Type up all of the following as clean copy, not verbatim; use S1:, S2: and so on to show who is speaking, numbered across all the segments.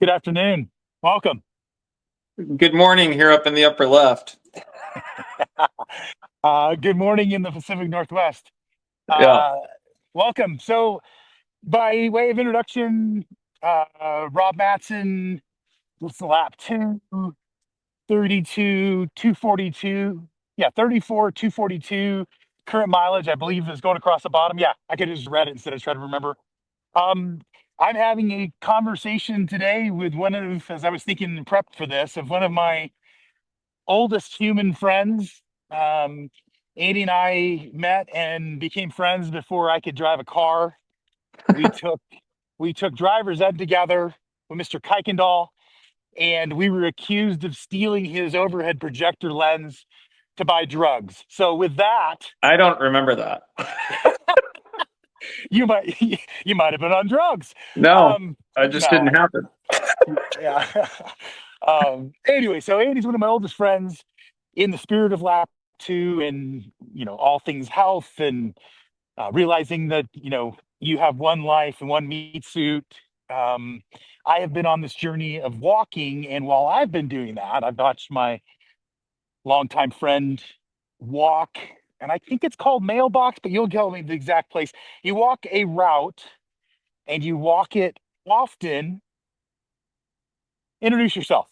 S1: Good afternoon. Welcome.
S2: Good morning here up in the upper left.
S1: Good morning in the Pacific Northwest.
S2: Yeah.
S1: Uh, Welcome. So, by way of introduction, Rob Matson, what's the lap? 232, 242. Yeah, 34, 242. Current mileage, I believe, is going across the bottom. Yeah, I could have just read it instead of trying to remember. Um, I'm having a conversation today with as I was thinking and prepped for this, of one of my oldest human friends. Um, Andy and I met and became friends before I could drive a car. We took we took driver's ed together with Mr. Kuykendall, and we were accused of stealing his overhead projector lens to buy drugs. So with that,
S2: I don't remember that.
S1: you might you might have been on drugs.
S2: No, I just
S1: No,
S2: didn't happen.
S1: yeah. Anyway, so Andy's one of my oldest friends in the spirit of lap two and all things health and realizing that you have one life and one meat suit. Um, I have been on this journey of walking, and while I've been doing that, I've watched my longtime friend walk, and I think it's called mailbox, but you'll tell me the exact place. You walk a route and you walk it often. Introduce yourself.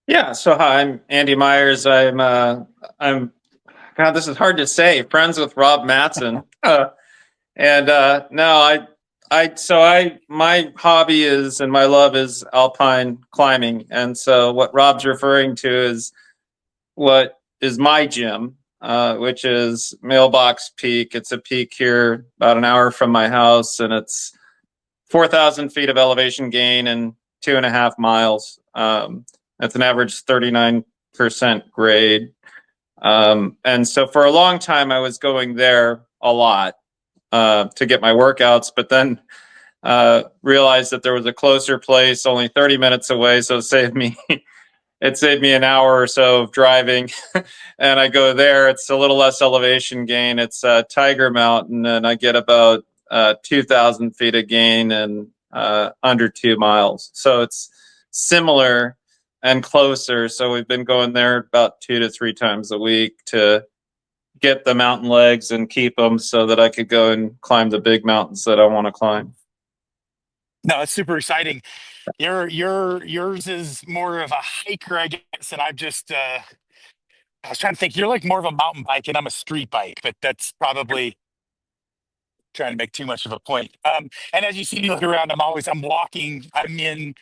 S2: Yeah, so hi, I'm Andy Myers. I'm God, this is hard to say. Friends with Rob Matson. No, my hobby is and my love is alpine climbing. And so what Rob's referring to is what is my gym, which is Mailbox Peak. It's a peak here about an hour from my house, and it's 4,000 feet of elevation gain and 2.5 miles. That's an average 39% grade. And so for a long time, I was going there a lot to get my workouts, but then realized that there was a closer place only 30 minutes away. So it saved me an hour or so of driving. And I go there. It's a little less elevation gain. It's Tiger Mountain, and I get about 2,000 feet of gain and under 2 miles. So it's similar and closer. So we've been going there about 2 to 3 times a week to get the mountain legs and keep them so that I could go and climb the big mountains that I want to climb.
S1: No, it's super exciting. Yours is more of a hiker, I guess, and I was trying to think. You're like more of a mountain bike, and I'm a street bike, but that's probably trying to make too much of a point. And as you see me look around, I'm walking. I'm in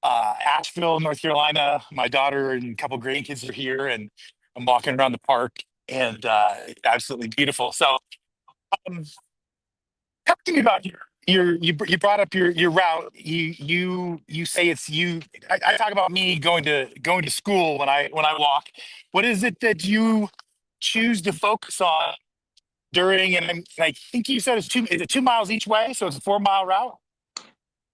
S1: Asheville, North Carolina. My daughter and a couple grandkids are here, and I'm walking around the park, and absolutely beautiful. So, um, talk to me about you brought up your route. You say it's you. I talk about me going to school when I walk. What is it that you choose to focus on during? And I think you said is it 2 miles each way, so it's a 4 mile route.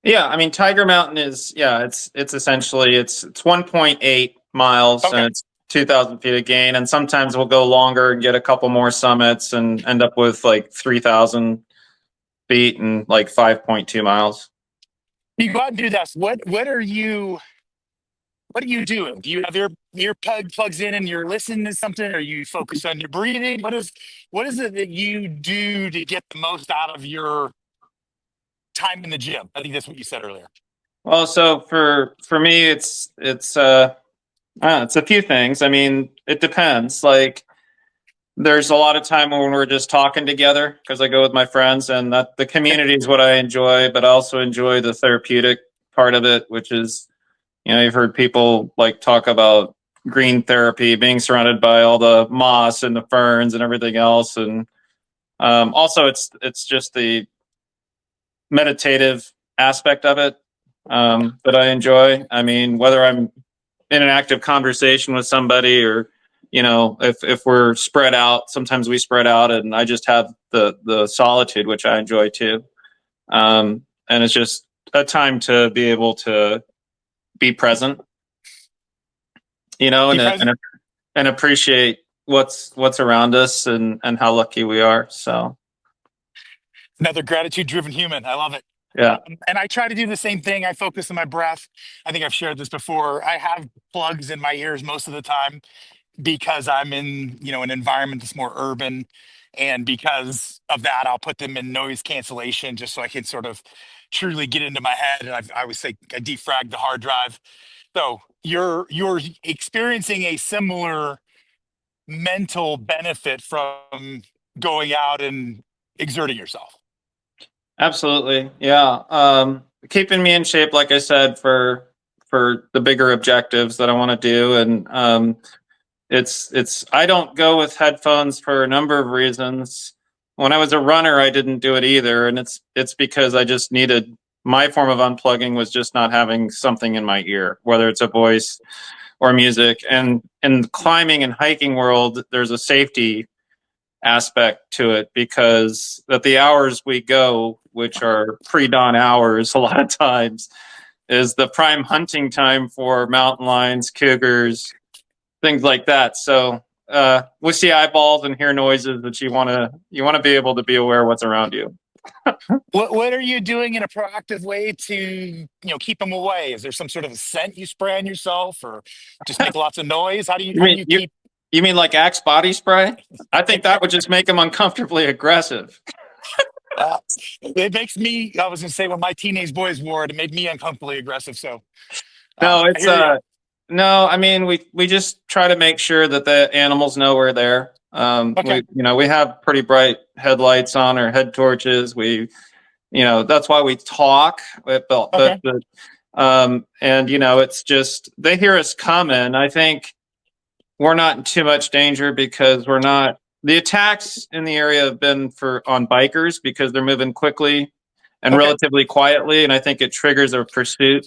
S2: Yeah, I mean Tiger Mountain is it's essentially it's 1.8 miles
S1: Okay.
S2: and it's 2,000 feet of gain, and sometimes we'll go longer and get a couple more summits and end up with like 3,000 feet and like 5.2 miles.
S1: You go out and do this. What are you doing? Do you have your plugs in and you're listening to something? Or you focus on your breathing? What is it that you do to get the most out of your time in the gym? I think that's what you said earlier.
S2: Well, so for me, it's a few things. I mean, it depends. Like, there's a lot of time when we're just talking together because I go with my friends, and that the community is what I enjoy. But I also enjoy the therapeutic part of it, which is, you've heard people like talk about green therapy, being surrounded by all the moss and the ferns and everything else, and also it's just the meditative aspect of it that I enjoy. I mean, whether I'm in an active conversation with somebody or if we're spread out, sometimes we spread out and I just have the solitude, which I enjoy too. And it's just a time to be able to be present,
S1: Be
S2: and
S1: present.
S2: and appreciate what's around us and how lucky we are. So
S1: Another gratitude driven human. I love it.
S2: Yeah.
S1: And I try to do the same thing. I focus on my breath. I think I've shared this before. I have plugs in my ears most of the time because I'm in, an environment that's more urban. And because of that, I'll put them in noise cancellation just so I can sort of truly get into my head. And I always say I defrag the hard drive. So you're experiencing a similar mental benefit from going out and exerting yourself.
S2: Absolutely. Yeah. Keeping me in shape, like I said, for the bigger objectives that I want to do. And it's I don't go with headphones for a number of reasons. When I was a runner, I didn't do it either. And it's because I just needed my form of unplugging was just not having something in my ear, whether it's a voice or music. And in the climbing and hiking world, there's a safety aspect to it because at the hours we go, which are pre-dawn hours a lot of times, is the prime hunting time for mountain lions, cougars, things like that. So we see eyeballs and hear noises that you want to be able to be aware of what's around you.
S1: What are you doing in a proactive way to keep them away? Is there some sort of a scent you spray on yourself, or just make lots of noise? How do you
S2: You
S1: how do
S2: mean
S1: you keep?
S2: you mean like Axe body spray? I think that would just make them uncomfortably aggressive.
S1: Uh, it makes me. I was gonna say when my teenage boys wore it, it made me uncomfortably aggressive. So
S2: No,
S1: I
S2: it's
S1: hear you.
S2: no, I mean we just try to make sure that the animals know we're there.
S1: Okay.
S2: We have pretty bright headlights on or head torches. That's why we talk.
S1: Okay.
S2: And it's just they hear us coming. I think we're not in too much danger because we're not. The attacks in the area have been on bikers because they're moving quickly and
S1: Okay.
S2: relatively quietly, and I think it triggers a pursuit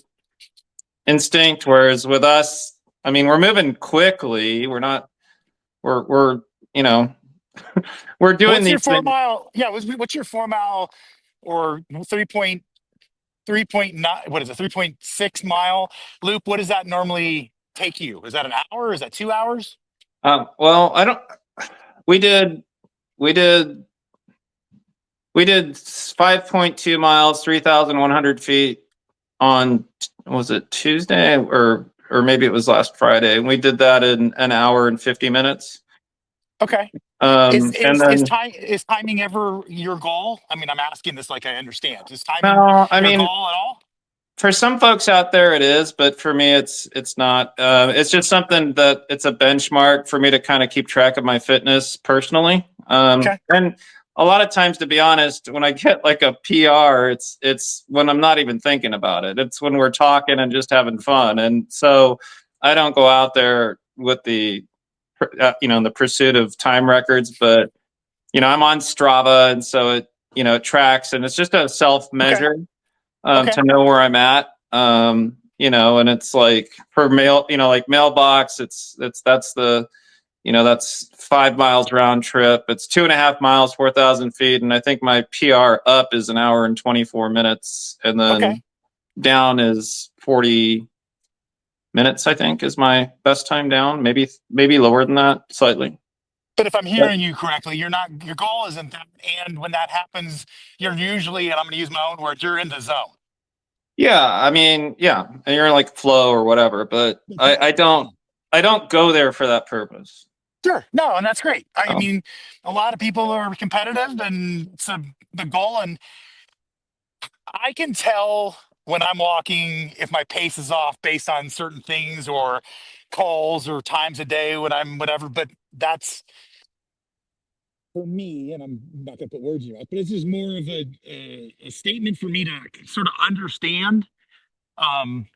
S2: instinct. Whereas with us, I mean, we're moving quickly. We're not. We're you know we're doing
S1: What's your
S2: these
S1: four
S2: things.
S1: mile? Yeah. What's your 4 mile or 3.9? What is it? 3.6 mile loop? What does that normally take you? Is that an hour? Is that 2 hours?
S2: Well, I don't. We did. We did. We did 5.2 miles, 3,100 feet on, was it Tuesday or maybe it was last Friday? And we did that in an hour and 50 minutes.
S1: Okay.
S2: And then
S1: Is timing ever your goal? I mean, I'm asking this like I understand. Is timing
S2: no, I
S1: your
S2: mean,
S1: goal at all?
S2: for some folks out there it is, but for me it's not. It's just something that it's a benchmark for me to kind of keep track of my fitness personally.
S1: Okay.
S2: And a lot of times, to be honest, when I get like a PR, it's when I'm not even thinking about it. It's when we're talking and just having fun. And so I don't go out there with the pursuit of time records, but I'm on Strava, and so it tracks, and it's just a self
S1: Okay.
S2: measure
S1: Okay.
S2: to know where I'm at. And it's like for mail, like mailbox, that's 5 miles round trip. It's 2.5 miles, 4,000 feet. And I think my PR up is an hour and 24 minutes. And
S1: Okay.
S2: then down is 40 minutes, I think is my best time down. Maybe lower than that slightly.
S1: But if I'm
S2: But
S1: hearing you correctly, your goal isn't that. And when that happens, you're usually, and I'm going to use my own words, you're in the zone.
S2: yeah, I mean, yeah, and you're like flow or whatever, but I don't go there for that purpose.
S1: Sure. No, and that's great. I
S2: Um,
S1: mean, a lot of people are competitive and it's the goal. And I can tell when I'm walking if my pace is off based on certain things or calls or times a day when I'm whatever. But that's for me, and I'm not going to put words in your mouth, but it's just more of a statement for me to sort of understand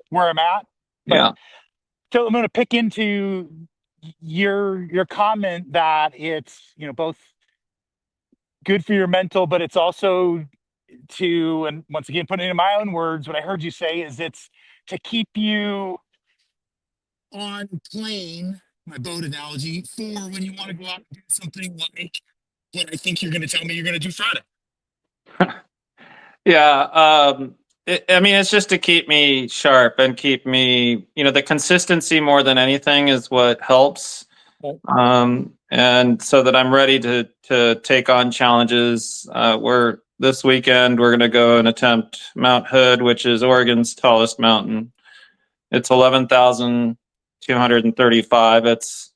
S1: where I'm at. But
S2: yeah,
S1: so I'm going to pick into your comment that it's both good for your mental, but it's also to, and once again, putting it in my own words, what I heard you say is it's to keep you on plane, my boat analogy, for when you want to go out and do something like what I think you're going to tell me you're going to do Friday.
S2: yeah. I mean, it's just to keep me sharp and keep me, the consistency more than anything is what helps.
S1: Right.
S2: And so that I'm ready to take on challenges where this weekend we're going to go and attempt Mount Hood, which is Oregon's tallest mountain. It's 11,235. It's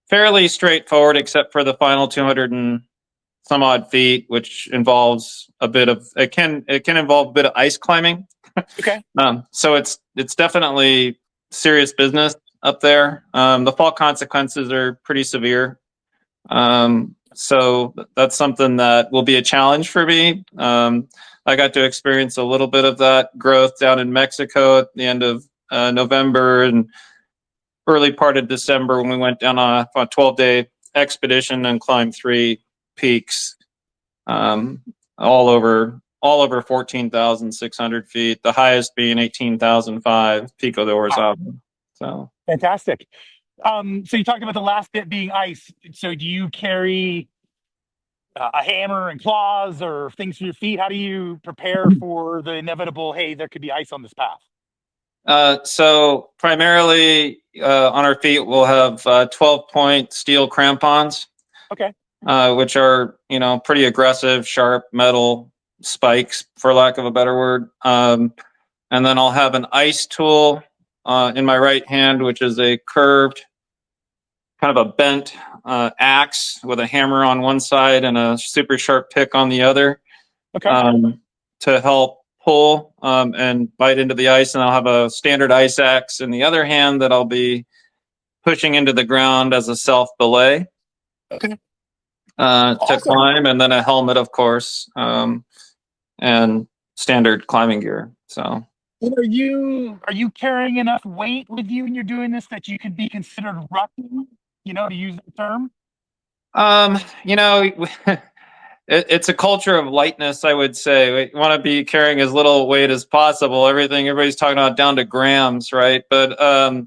S2: fairly straightforward, except for the final 200 and some odd feet, which involves a bit of it can involve a bit of ice climbing.
S1: Okay.
S2: So it's definitely serious business up there. The fall consequences are pretty severe. So that's something that will be a challenge for me. I got to experience a little bit of that growth down in Mexico at the end of November and early part of December when we went down on a 12-day expedition and climbed 3 peaks, all over 14,600 feet. The highest being 18,005 Pico de
S1: Wow.
S2: Orizaba. So
S1: Fantastic. So you talked about the last bit being ice. So do you carry a hammer and claws or things for your feet? How do you prepare for the inevitable, hey, there could be ice on this path?
S2: So primarily on our feet, we'll have 12-point steel crampons,
S1: Okay.
S2: which are pretty aggressive, sharp metal spikes, for lack of a better word. And then I'll have an ice tool in my right hand, which is a curved, kind of a bent axe with a hammer on one side and a super sharp pick on the other,
S1: Okay.
S2: to help pull and bite into the ice. And I'll have a standard ice axe in the other hand that I'll be pushing into the ground as a self belay
S1: Okay.
S2: to
S1: Awesome.
S2: climb, and then a helmet, of course, and standard climbing gear. So.
S1: And are you carrying enough weight with you when you're doing this that you could be considered rucking, to use the term?
S2: You know, it's a culture of lightness, I would say. We want to be carrying as little weight as possible. Everybody's talking about down to grams, right? But
S1: Well,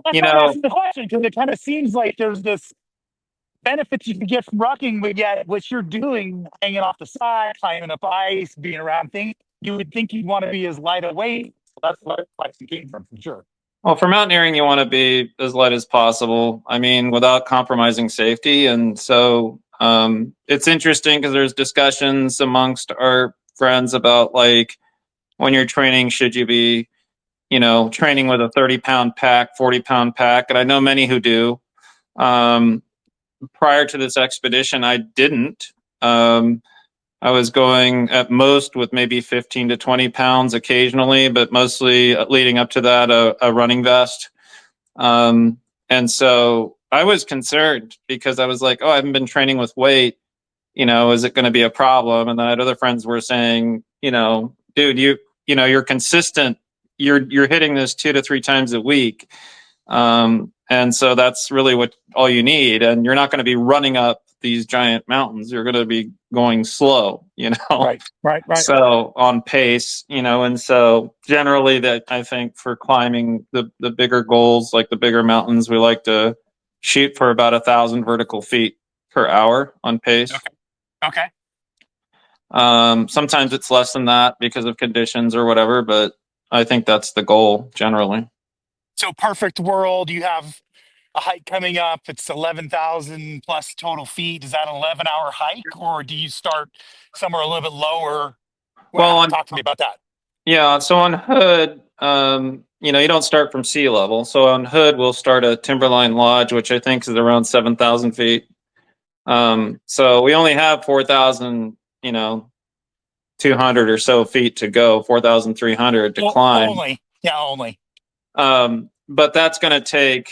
S1: that's
S2: you
S1: why I'm
S2: know,
S1: asking the question, because it kind of seems like there's this benefits you can get from rucking, but yet what you're doing, hanging off the side, climbing up ice, being around things, you would think you'd want to be as light a weight. So that's what it came from, for sure.
S2: well, for mountaineering, you want to be as light as possible. I mean, without compromising safety. And so it's interesting because there's discussions amongst our friends about, like, when you're training, should you be, training with a 30-pound pack, 40-pound pack? And I know many who do. Prior to this expedition, I didn't. I was going at most with maybe 15 to 20 pounds occasionally, but mostly leading up to that, a running vest. And so I was concerned because I was like, oh, I haven't been training with weight. Is it going to be a problem? And then I had other friends were saying, dude, you're consistent. You're hitting this 2 to 3 times a week. And so that's really all you need. And you're not going to be running up these giant mountains. You're going to be going slow,
S1: Right, right, right.
S2: so on pace, and so generally that I think for climbing the bigger goals, like the bigger mountains, we like to shoot for about 1,000 vertical feet per hour on pace.
S1: Okay.
S2: Sometimes it's less than that because of conditions or whatever, but I think that's the goal generally.
S1: So perfect world, you have a hike coming up. It's 11,000 plus total feet. Is that an 11-hour hike, or do you start somewhere a little bit lower?
S2: Well,
S1: Talk to me about that.
S2: yeah, so on Hood, you don't start from sea level. So on Hood, we'll start at Timberline Lodge, which I think is around 7,000 feet. So we only have 4,000, 200 or so feet to go, 4,300 to climb.
S1: Only. Yeah, only.
S2: But that's going to take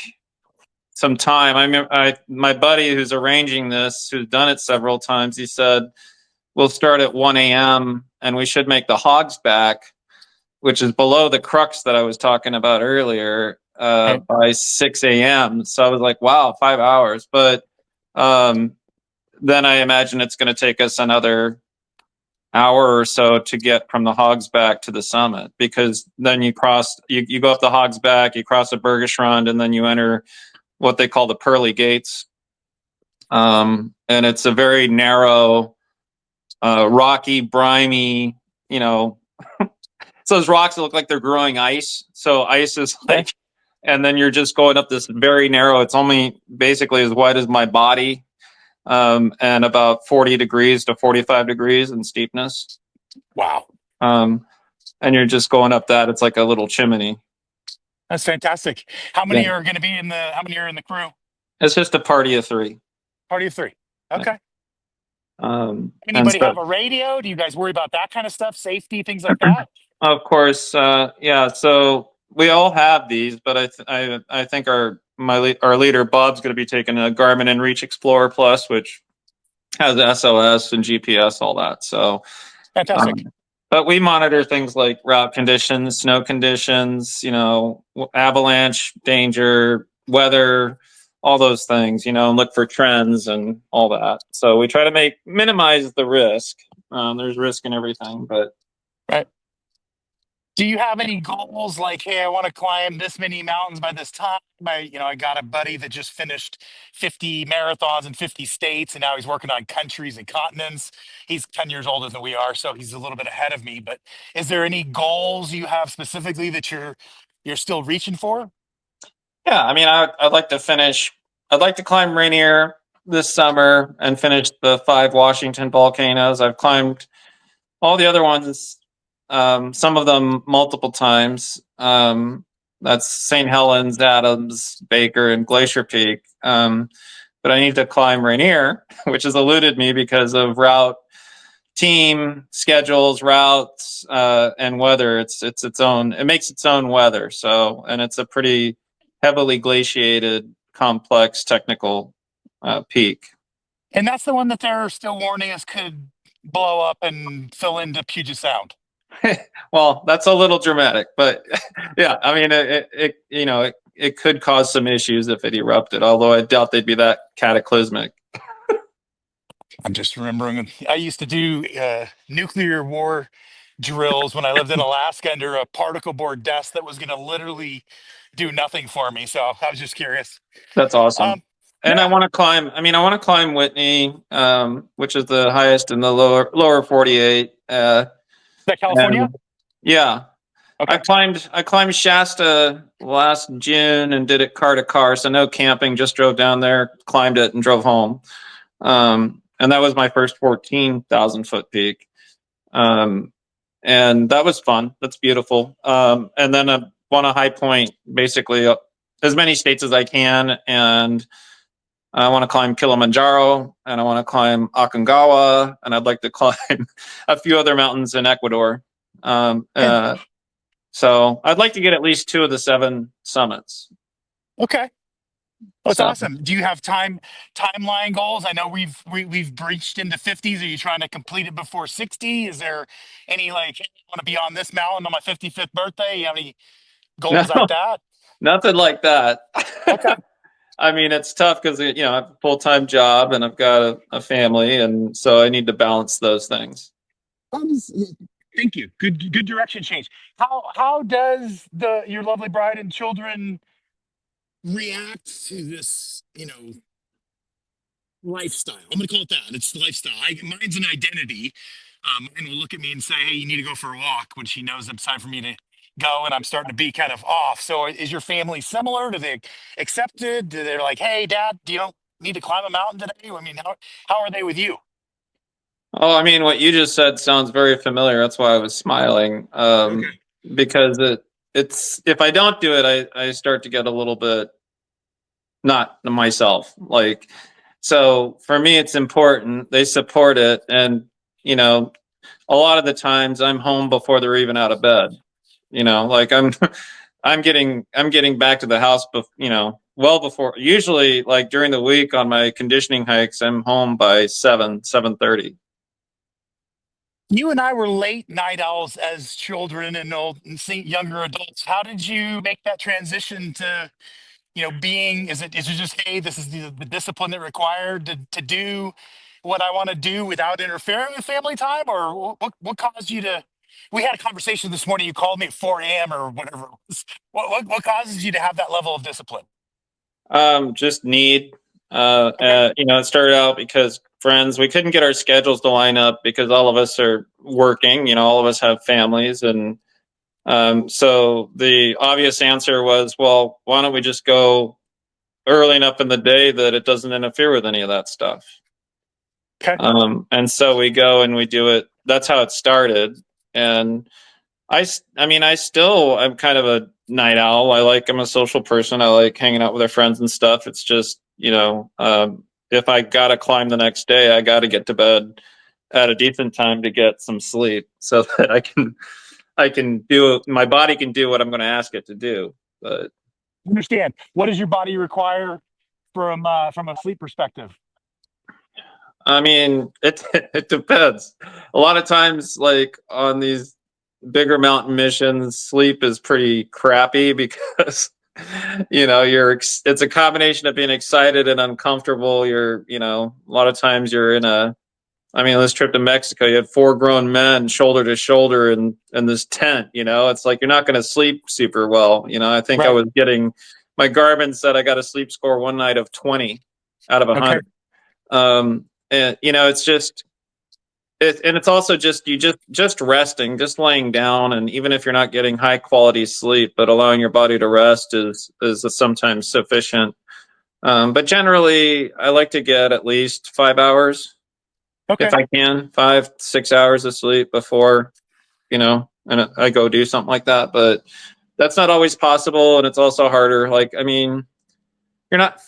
S2: some time. My buddy who's arranging this, who's done it several times, he said, we'll start at 1 a.m. and we should make the hogs back, which is below the crux that I was talking about earlier, by 6 a.m. So I was like, wow, 5 hours. But then I imagine it's going to take us another hour or so to get from the hogs back to the summit, because then you go up the hogs back, you cross a Bergeschrund, and then you enter what they call the pearly gates. And it's a very narrow, rocky, briny, so those rocks look like they're growing ice. So ice is like, and then you're just going up this very narrow, it's only basically as wide as my body, and about 40 degrees to 45 degrees in steepness.
S1: Wow.
S2: Um, and you're just going up that. It's like a little chimney.
S1: That's fantastic. How
S2: Yeah.
S1: many are going to be how many are in the crew?
S2: It's just a party of three.
S1: Party of three.
S2: Yeah.
S1: Okay.
S2: And
S1: Anybody
S2: so,
S1: have a radio? Do you guys worry about that kind of stuff? Safety, things like that?
S2: of course, yeah. So we all have these, but I think our leader Bob's going to be taking a Garmin and Reach Explorer Plus, which has SOS and GPS, all that. So,
S1: Fantastic.
S2: um, but we monitor things like route conditions, snow conditions, avalanche danger, weather, all those things, and look for trends and all that. So we try to minimize the risk. There's risk in everything, but
S1: Right. Do you have any goals like, hey, I want to climb this many mountains by this time? I got a buddy that just finished 50 marathons in 50 states, and now he's working on countries and continents. He's 10 years older than we are, so he's a little bit ahead of me. But is there any goals you have specifically that you're still reaching for?
S2: yeah, I mean, I'd like to finish. I'd like to climb Rainier this summer and finish the 5 Washington volcanoes. I've climbed all the other ones, some of them multiple times. That's St. Helens, Adams, Baker, and Glacier Peak. But I need to climb Rainier, which has eluded me because of route, team schedules, routes, and weather. It's its own. It makes its own weather. So, and it's a pretty heavily glaciated, complex technical peak.
S1: And that's the one that they're still warning us could blow up and fill into Puget Sound.
S2: Well, that's a little dramatic, but yeah, I mean, it could cause some issues if it erupted. Although I doubt they'd be that cataclysmic.
S1: I'm just remembering I used to do nuclear war drills when I lived in Alaska under a particle board desk that was going to literally do nothing for me. So I was just curious.
S2: That's awesome.
S1: Um,
S2: And I
S1: yeah,
S2: want to climb. I mean, I want to climb Whitney, which is the highest in the lower 48.
S1: is that California?
S2: And yeah,
S1: Okay.
S2: I climbed Shasta last June and did it car to car, so no camping. Just drove down there, climbed it, and drove home. And that was my first 14,000 foot peak. Um, and that was fun. That's beautiful. And then I want a high point, basically as many states as I can, and I want to climb Kilimanjaro, and I want to climb Aconcagua, and I'd like to climb a few other mountains in Ecuador. Um,
S1: And
S2: uh, so I'd like to get at least 2 of the 7 summits.
S1: okay. That's
S2: So
S1: awesome. Do you have timeline goals? I know we've breached into 50s. Are you trying to complete it before 60? Is there any like, hey, I want to be on this mountain on my 55th birthday? You have any
S2: no,
S1: goals like that?
S2: nothing like that.
S1: Okay.
S2: I mean, it's tough because I have a full-time job and I've got a family, and so I need to balance those things.
S1: Thank you. Good direction change. How does your lovely bride and children react to this, lifestyle? I'm gonna call it that. It's lifestyle. Mine's an identity. And will look at me and say, "Hey, you need to go for a walk," when she knows it's time for me to go, and I'm starting to be kind of off. So, is your family similar? Do they accept it? Do they like, "Hey, Dad, do you don't need to climb a mountain today?" I mean, how are they with you?
S2: Oh, I mean, what you just said sounds very familiar. That's why I was smiling.
S1: Okay.
S2: Because it's if I don't do it, I start to get a little bit not myself. Like, so for me, it's important. They support it, and you know, a lot of the times I'm home before they're even out of bed. Like I'm getting back to the house, well before. Usually, like during the week on my conditioning hikes, I'm home by 7:30.
S1: You and I were late night owls as children and younger adults. How did you make that transition to, being, is it just, hey, this is the discipline that required to do what I want to do without interfering with family time? Or what caused you to, we had a conversation this morning. You called me at 4 a.m. or whatever it was. What causes you to have that level of discipline?
S2: Just need.
S1: Okay.
S2: It started out because friends, we couldn't get our schedules to line up because all of us are working. All of us have families, and so the obvious answer was, well, why don't we just go early enough in the day that it doesn't interfere with any of that stuff?
S1: Okay.
S2: And so we go and we do it. That's how it started. And I mean, I'm kind of a night owl. I'm a social person. I like hanging out with our friends and stuff. It's just, if I got to climb the next day, I got to get to bed at a decent time to get some sleep so that my body can do what I'm going to ask it to do. But
S1: Understand. What does your body require from a sleep perspective?
S2: I mean, it depends. A lot of times, like on these bigger mountain missions, sleep is pretty crappy because it's a combination of being excited and uncomfortable. A lot of times you're in a. I mean, this trip to Mexico, you had four grown men shoulder to shoulder in this tent. It's like you're not going to sleep super well. I think I
S1: Right.
S2: was getting my Garmin said I got a sleep score one night of 20 out of
S1: Okay.
S2: 100. And it's just and it's also just just resting, just laying down, and even if you're not getting high quality sleep, but allowing your body to rest is sometimes sufficient. But generally, I like to get at least 5 hours if
S1: Okay.
S2: I can, 5 6 hours of sleep before and I go do something like that. But that's not always possible, and it's also harder. Like, I mean, you're not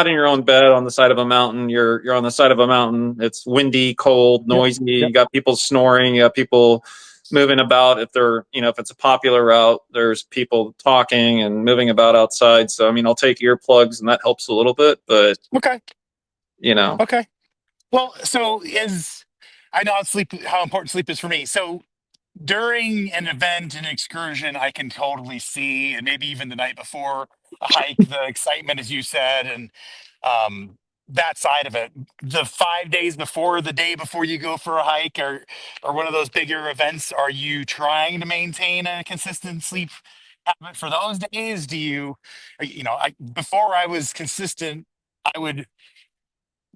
S2: in your own bed on the side of a mountain. You're on the side of a mountain. It's windy, cold,
S1: Yep.
S2: noisy. You
S1: Yep.
S2: got people snoring. You got people moving about. If it's a popular route, there's people talking and moving about outside. So I mean, I'll take earplugs and that helps a little bit, but
S1: Okay.
S2: you know,
S1: Okay. Well, so is I know how important sleep is for me. So during an event, an excursion, I can totally see, and maybe even the night before a hike, the excitement, as you said, and that side of it. The 5 days before, the day before you go for a hike, or one of those bigger events, are you trying to maintain a consistent sleep habit for those days? Before I was consistent, I would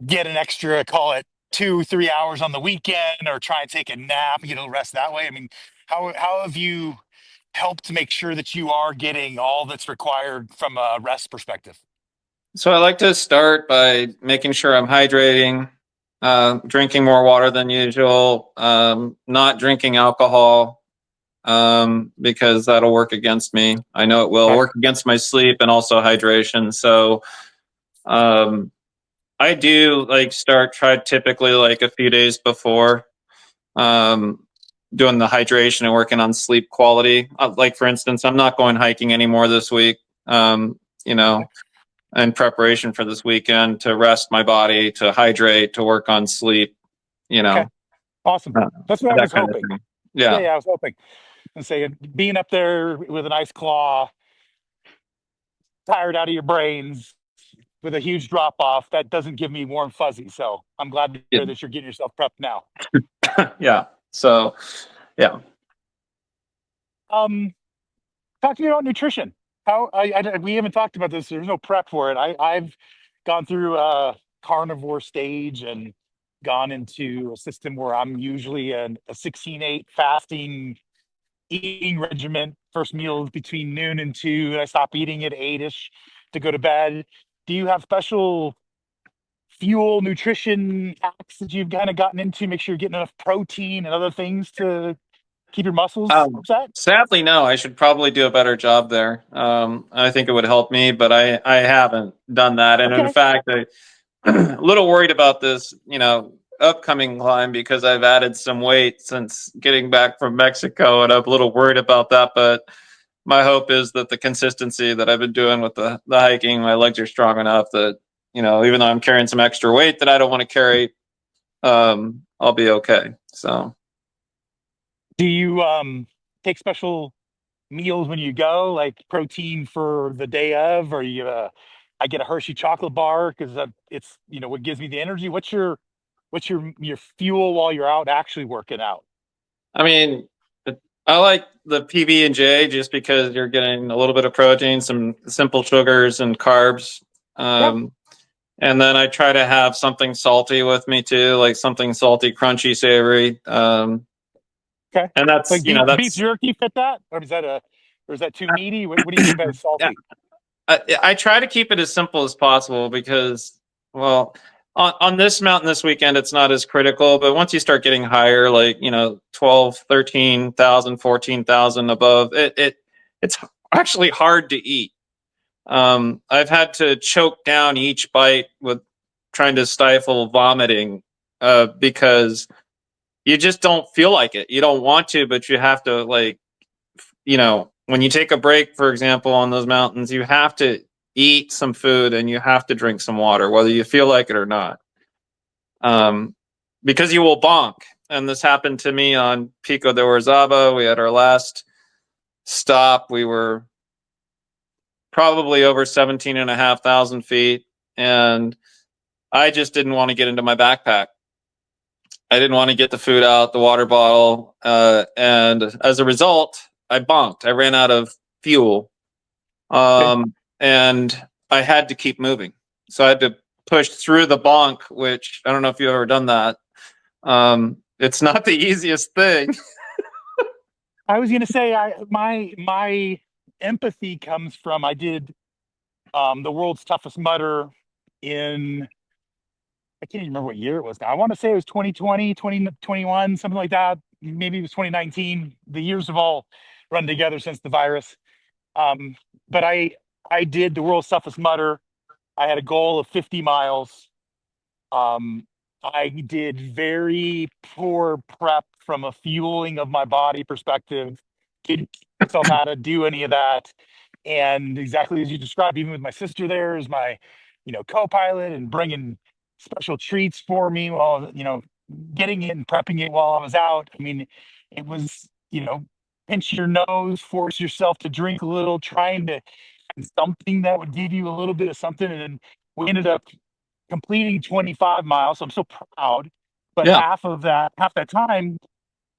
S1: get an extra, call it 2 3 hours on the weekend, or try and take a nap, rest that way. I mean, how have you helped to make sure that you are getting all that's required from a rest perspective?
S2: so I like to start by making sure I'm hydrating, drinking more water than usual, not drinking alcohol, because that'll work against me. I know it will
S1: Okay.
S2: work against my sleep and also hydration. So um, I do try typically like a few days before um, doing the hydration and working on sleep quality. Like for instance, I'm not going hiking anymore this week. You
S1: Okay.
S2: know, in preparation for this weekend to rest my body, to hydrate, to work on sleep. You
S1: Okay.
S2: know,
S1: Awesome.
S2: uh,
S1: That's what I
S2: that
S1: was
S2: kind of
S1: hoping.
S2: thing.
S1: Yeah,
S2: Yeah.
S1: yeah, I was hoping. And say being up there with an ice claw, tired out of your brains, with a huge drop off, that doesn't give me warm fuzzy. So I'm glad to
S2: Yeah.
S1: hear that you're getting yourself prepped now.
S2: Yeah. So, yeah.
S1: Um, Talk to me about nutrition. We haven't talked about this. There's no prep for it. I've gone through a carnivore stage and gone into a system where I'm usually a 16/8 fasting eating regimen. First meal is between noon and 2, and I stop eating at 8ish to go to bed. Do you have special fuel nutrition hacks that you've kind of gotten into? Make sure you're getting enough protein and other things to keep your muscles set?
S2: Sadly, no. I should probably do a better job there. I think it would help me, but I haven't done that. And in
S1: Okay.
S2: fact, a little worried about this, upcoming climb because I've added some weight since getting back from Mexico, and I'm a little worried about that. But my hope is that the consistency that I've been doing with the hiking, my legs are strong enough that even though I'm carrying some extra weight that I don't want to carry, I'll be okay. So.
S1: Do you take special meals when you go, like protein for the day of, or I get a Hershey chocolate bar because it's what gives me the energy. What's your fuel while you're out actually working out?
S2: I mean, I like the PB and J just because you're getting a little bit of protein, some simple sugars and carbs.
S1: Yeah.
S2: Um, and then I try to have something salty with me too, like something salty, crunchy, savory.
S1: Okay.
S2: And that's
S1: Like beef
S2: that's
S1: jerky fit that, or is that too meaty? What do you mean by
S2: yeah.
S1: salty?
S2: I try to keep it as simple as possible because, well, On this mountain this weekend, it's not as critical, but once you start getting higher, like, 12, 13,000, 14,000 above, it's actually hard to eat. I've had to choke down each bite with trying to stifle vomiting, because you just don't feel like it. You don't want to, but you have to, like, when you take a break, for example, on those mountains, you have to eat some food and you have to drink some water, whether you feel like it or not, um, because you will bonk. And this happened to me on Pico de Orizaba. We had our last stop. We were probably over 17,500 feet. And I just didn't want to get into my backpack. I didn't want to get the food out, the water bottle. And as a result, I bonked. I ran out of fuel.
S1: Okay.
S2: And I had to keep moving. So I had to push through the bonk, which I don't know if you've ever done that. It's not the easiest thing.
S1: I was gonna say my empathy comes from I did the world's toughest mudder in I can't even remember what year it was now. I want to say it was 2020, 2021, something like that. Maybe it was 2019. The years have all run together since the virus. Um, but I did the world's toughest mudder. I had a goal of 50 miles. Um, I did very poor prep from a fueling of my body perspective. Didn't teach myself how to do any of that. And exactly as you described, even with my sister there as my, co-pilot and bringing special treats for me while, getting it and prepping it while I was out. I mean, it was, pinch your nose, force yourself to drink a little, trying to something that would give you a little bit of something. And then we ended up completing 25 miles. So I'm so proud. But
S2: Yeah.
S1: half that time,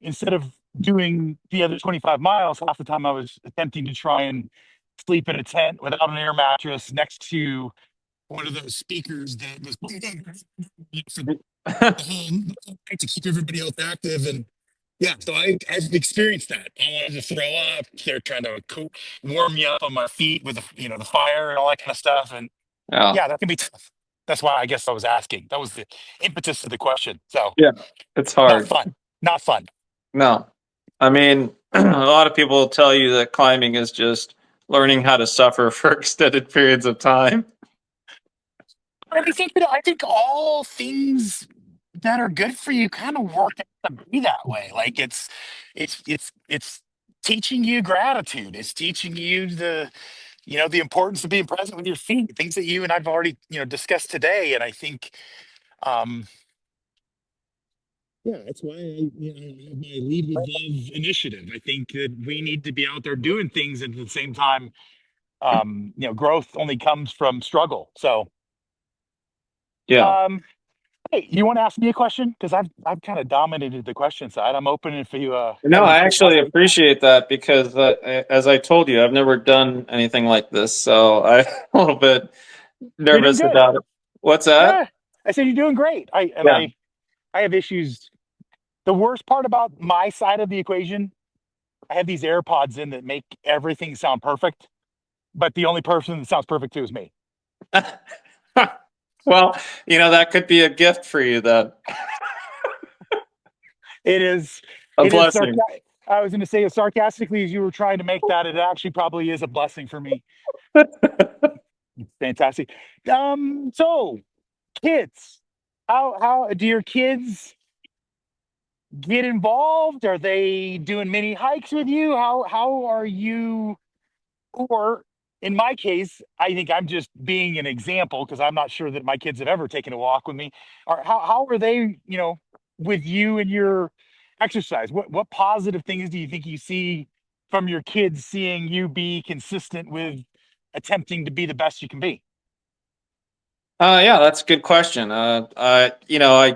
S1: instead of doing the other 25 miles, half the time I was attempting to try and sleep in a tent without an air mattress next to one of those speakers that was for to keep everybody else active. And yeah, so I've experienced that. I wanted to throw up. They're trying to warm me up on my feet with the fire and all that kind of stuff. And
S2: Yeah.
S1: yeah, that can be tough. That's why I guess I was asking. That was the impetus of the question. So
S2: Yeah. It's
S1: not
S2: hard.
S1: fun. Not fun.
S2: No. I mean, a lot of people tell you that climbing is just learning how to suffer for extended periods of time.
S1: I think all things that are good for you kind of work out to be that way. Like it's teaching you gratitude. It's teaching you the importance of being present with your feet, things that you and I've already, discussed today. And I think um yeah, that's why I have my Lead with Love initiative. I think that we need to be out there doing things, and at the same time, growth only comes from struggle. So,
S2: Yeah.
S1: um, hey, you want to ask me a question? Because I've kind of dominated the question side. I'm open if you
S2: No,
S1: have any
S2: I
S1: quick
S2: actually
S1: questions.
S2: appreciate that because, as I told you, I've never done anything like this, so I'm a little bit
S1: You're doing
S2: nervous
S1: good.
S2: about it. What's that?
S1: Yeah, I said you're doing great. I and
S2: Yeah.
S1: I have issues. The worst part about my side of the equation, I have these AirPods in that make everything sound perfect, but the only person that sounds perfect too is me.
S2: Well, that could be a gift for you then.
S1: It is.
S2: A
S1: It is
S2: blessing.
S1: sarcastic. I was going to say as sarcastically as you were trying to make that, it actually probably is a blessing for me. Fantastic. So kids, how do your kids get involved? Are they doing mini hikes with you? How are you? Or in my case, I think I'm just being an example because I'm not sure that my kids have ever taken a walk with me. Or how are they, with you and your exercise? What positive things do you think you see from your kids seeing you be consistent with attempting to be the best you can be?
S2: Yeah, that's a good question. I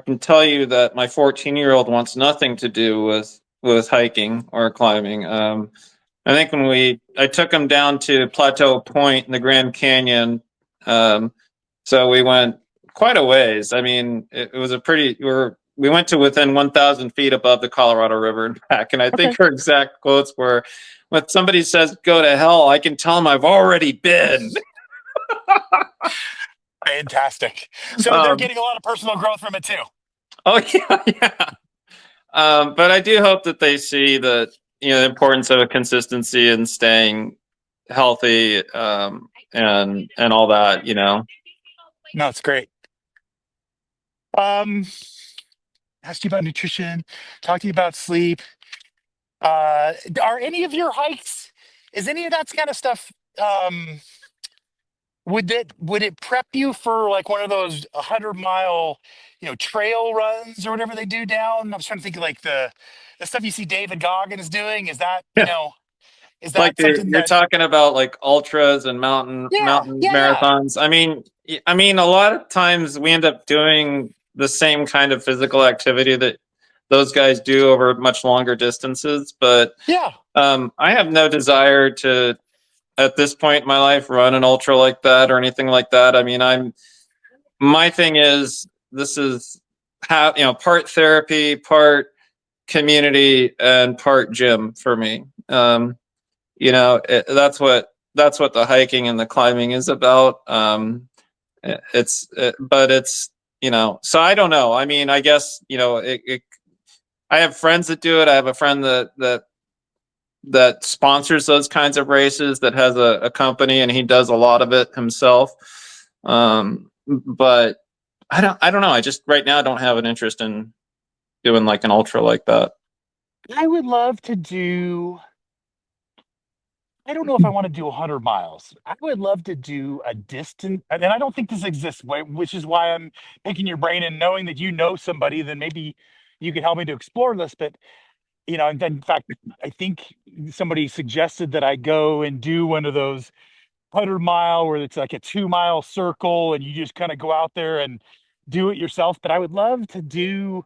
S2: can tell you that my 14-year-old wants nothing to do with hiking or climbing. I think I took him down to Plateau Point in the Grand Canyon. So we went quite a ways. I mean, it was we went to within 1,000 feet above the Colorado River and back. And I think
S1: Okay.
S2: her exact quotes were, when somebody says go to hell, I can tell them I've already been.
S1: Fantastic. So they're
S2: Um,
S1: getting a lot of personal growth from it too.
S2: oh yeah, yeah. But I do hope that they see the the importance of consistency and staying healthy, and all that.
S1: No, it's great. Um, asked you about nutrition, talked to you about sleep. Are any of your hikes, is any of that kind of stuff, um, would it prep you for like one of those 100 mile, trail runs or whatever they do down? I was trying to think of like the stuff you see David Goggins doing. Is that, is
S2: Like
S1: that something
S2: you're
S1: that,
S2: talking about like ultras and
S1: yeah,
S2: mountain
S1: yeah, yeah.
S2: marathons. I mean, a lot of times we end up doing the same kind of physical activity that those guys do over much longer distances. But
S1: Yeah.
S2: I have no desire to, at this point in my life, run an ultra like that or anything like that. I mean, my thing is this is part therapy, part community, and part gym for me. That's what the hiking and the climbing is about. But it's so I don't know. I mean, I guess I have friends that do it. I have a friend that sponsors those kinds of races, that has a company, and he does a lot of it himself. But I don't know. I just right now don't have an interest in doing like an ultra like that.
S1: I would love to do, I don't know if I want to do 100 miles. I would love to do a distance, and I don't think this exists, which is why I'm picking your brain and knowing that you know somebody, then maybe you can help me to explore this. But, and then, in fact, I think somebody suggested that I go and do one of those 100 mile where it's like a 2 mile circle and you just kind of go out there and do it yourself. But I would love to do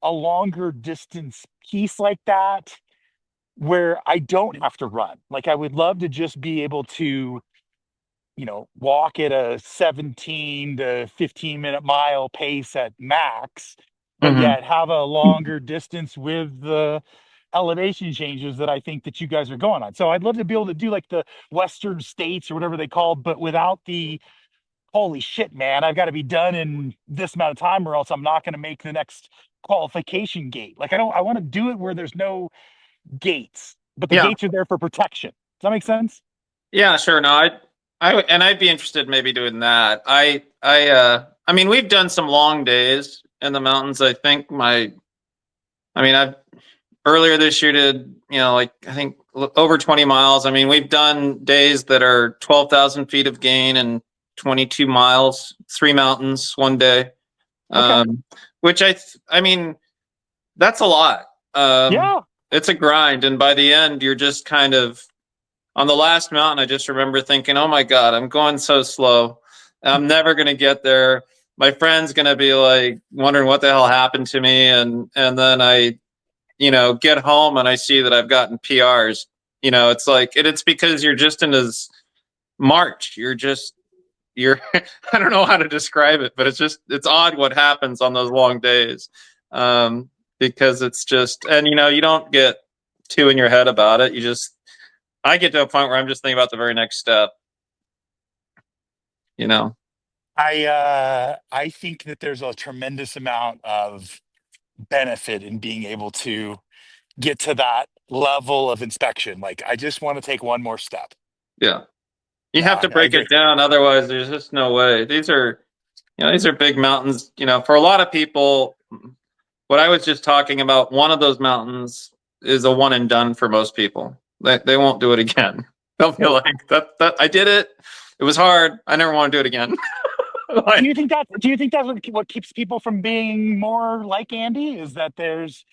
S1: a longer distance piece like that where I don't have to run. Like I would love to just be able to, walk at a 17 to 15-minute mile pace at max, but
S2: Hmm.
S1: yet have a longer distance with the elevation changes that I think that you guys are going on. So I'd love to be able to do like the Western states or whatever they call, but without the holy shit, man, I've got to be done in this amount of time or else I'm not going to make the next qualification gate. Like I want to do it where there's no gates, but the
S2: Yeah.
S1: gates are there for protection. Does that make sense?
S2: Yeah, sure. No, I'd be interested maybe doing that. I mean, we've done some long days in the mountains. I've earlier this year did, like I think over 20 miles. I mean, we've done days that are 12,000 feet of gain and 22 miles, three mountains one day.
S1: Okay.
S2: Um, which I mean, that's a lot.
S1: Yeah.
S2: It's a grind, and by the end, you're just kind of on the last mountain. I just remember thinking, "Oh my God, I'm going so slow. I'm never gonna get there. My friend's gonna be like wondering what the hell happened to me." And then I, get home and I see that I've gotten PRs. It's like it's because you're just in this march. You're I don't know how to describe it, but it's odd what happens on those long days. Because it's just, and you don't get too in your head about it. I get to a point where I'm just thinking about the very next step, you know.
S1: I think that there's a tremendous amount of benefit in being able to get to that level of inspection. Like I just want to take one more step.
S2: Yeah. You
S1: No,
S2: have to
S1: I
S2: break
S1: agree.
S2: it down, otherwise there's just no way. These are big mountains. For a lot of people, what I was just talking about, one of those mountains is a one and done for most people. They won't do it again. They'll be
S1: Nope.
S2: like, that I did it. It was hard. I never want to do it again. Like,
S1: Do you think that's what keeps people from being more like Andy? Is that there's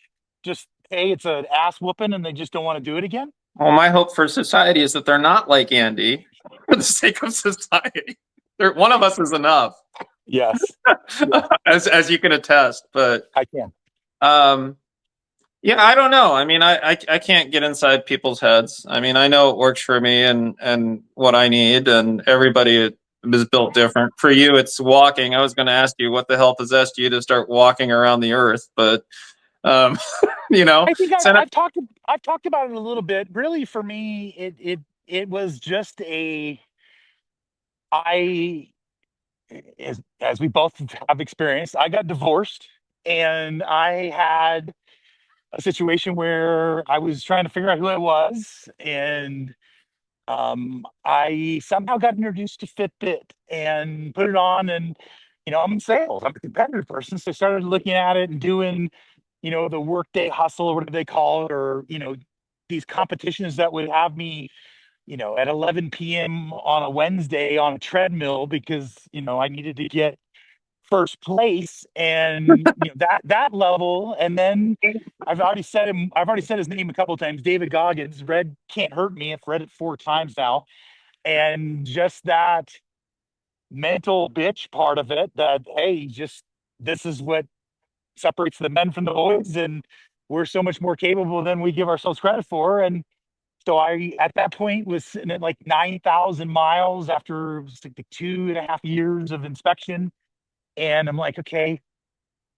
S1: just, hey, it's an ass whooping and they just don't want to do it again?
S2: well, my hope for society is that they're not like Andy for the sake of society. One of us is enough,
S1: Yes. Yeah,
S2: as you can attest. But
S1: I can.
S2: um, yeah, I don't know. I mean, I can't get inside people's heads. I mean, I know it works for me and what I need, and everybody is built different. For you, it's walking. I was going to ask you what the hell possessed you to start walking around the earth, but um, you know,
S1: I think
S2: send it.
S1: I've talked about it a little bit. Really, for me, it was just a I as we both have experienced, I got divorced, and I had a situation where I was trying to figure out who I was, and I somehow got introduced to Fitbit and put it on, and I'm in sales. I'm a competitive person, so I started looking at it and doing, the workday hustle, or whatever they call it, or these competitions that would have me, at 11 p.m. on a Wednesday on a treadmill because I needed to get first place, and that level. And then I've already said his name a couple of times, David Goggins. Red can't hurt me. I've read it 4 times now. And just that mental bitch part of it, that hey, just this is what separates the men from the boys, and we're so much more capable than we give ourselves credit for. And so I, at that point, was sitting at like 9,000 miles after like the 2.5 years of inspection. And I'm like, okay,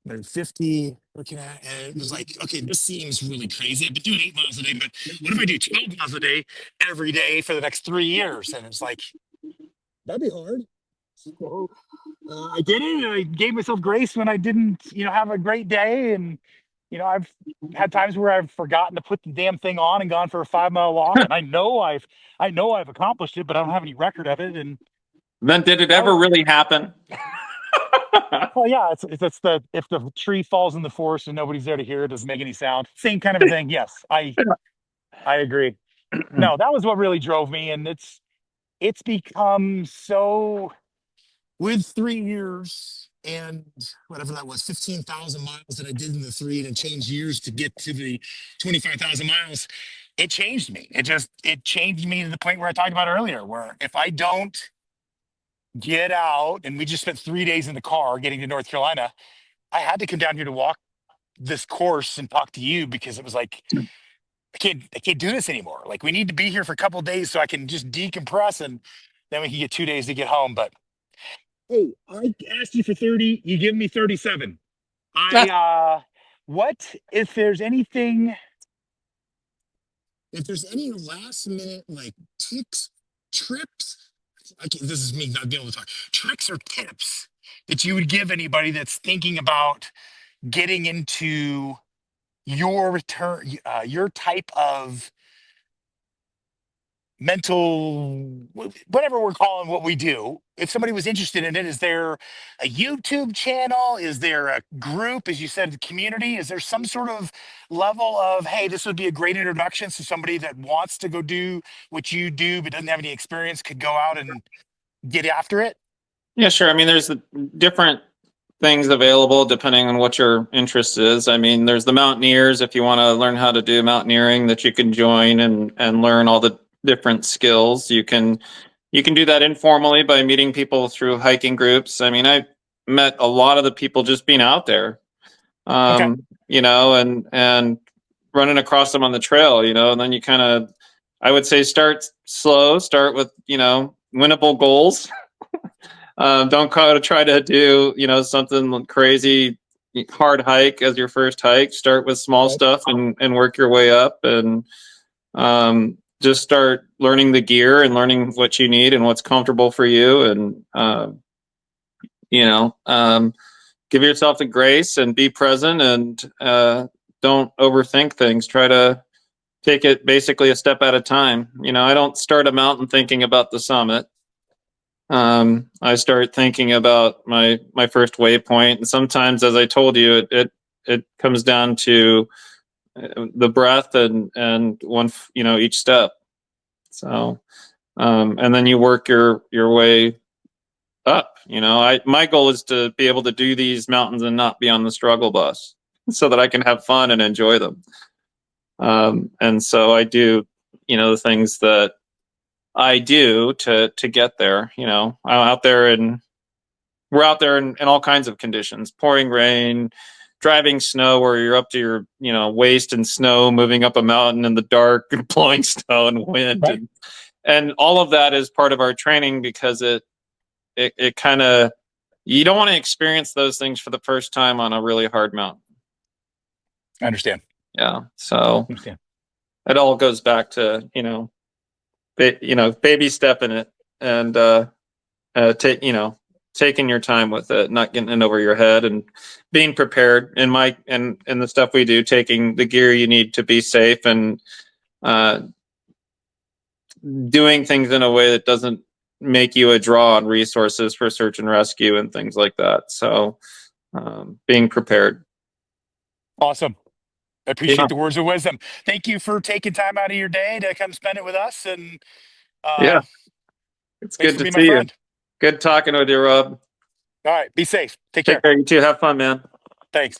S1: I'm 50, looking at, and it was like, okay, this seems really crazy. I've been doing 8 miles a day, but what if I do 12 miles a day every day for the next 3 years? And it's like, that'd be hard. So I did it, and I gave myself grace when I didn't, have a great day. And, I've had times where I've forgotten to put the damn thing on and gone for a 5 mile walk. And I know I've accomplished it, but I don't have any record of it. And
S2: Then did it
S1: that
S2: ever
S1: was,
S2: really happen?
S1: well, yeah, it's the, if the tree falls in the forest and nobody's there to hear it, doesn't make any sound. Same kind of a thing. Yes, I agree. No, that was what really drove me, and it's become so, with 3 years and whatever that was, 15,000 miles that I did in the three, and it changed years to get to the 25,000 miles. It changed me. It changed me to the point where I talked about earlier, where if I don't get out, and we just spent 3 days in the car getting to North Carolina, I had to come down here to walk this course and talk to you, because it was like, I can't do this anymore. Like, we need to be here for a couple of days so I can just decompress, and then we can get 2 days to get home. But hey, I asked you for 30, you give me 37. What if there's anything, if there's any last minute like ticks, trips, this is me not being able to talk, tricks or tips that you would give anybody that's thinking about getting into your return, your type of mental, whatever we're calling what we do. If somebody was interested in it, is there a YouTube channel? Is there a group, as you said, the community? Is there some sort of level of, hey, this would be a great introduction, so somebody that wants to go do what you do but doesn't have any experience could go out and get after it?
S2: Yeah, sure. I mean, there's different things available depending on what your interest is. I mean, there's the mountaineers if you want to learn how to do mountaineering, that you can join and learn all the different skills. You can do that informally by meeting people through hiking groups. I mean, I met a lot of the people just being out there,
S1: Okay.
S2: and running across them on the trail, and then you kind of, I would say, start slow, start with, winnable goals. Don't try to do, something crazy hard hike as your first hike. Start with small
S1: Right.
S2: stuff and work your way up, and just start learning the gear and learning what you need and what's comfortable for you. And, you know, um, give yourself the grace and be present, and don't overthink things. Try to take it basically a step at a time. I don't start a mountain thinking about the summit. I start thinking about my first waypoint, and sometimes, as I told you, it comes down to the breath and one, each step. So, and then you work your way up. My goal is to be able to do these mountains and not be on the struggle bus, so that I can have fun and enjoy them. And so I do, the things that I do to get there. I'm out there, and we're out there in all kinds of conditions: pouring rain, driving snow where you're up to your, waist in snow, moving up a mountain in the dark, and blowing snow and wind,
S1: Right.
S2: and all of that is part of our training, because it kind of, you don't want to experience those things for the first time on a really hard mountain.
S1: I understand.
S2: Yeah, so
S1: Understand.
S2: it all goes back to, baby step in it, and take, taking your time with it, not getting in over your head, and being prepared. In the stuff we do, taking the gear you need to be safe, and uh, doing things in a way that doesn't make you a draw on resources for search and rescue and things like that. So being prepared.
S1: Awesome. I
S2: Yeah,
S1: appreciate the words of wisdom. Thank you for taking time out of your day to come spend it with us. And
S2: yeah, it's
S1: thanks
S2: good
S1: for
S2: to
S1: being my
S2: see you.
S1: friend.
S2: Good talking with you, Rob.
S1: All right. Be safe. Take
S2: Take
S1: care.
S2: care. You too. Have fun, man.
S1: Thanks.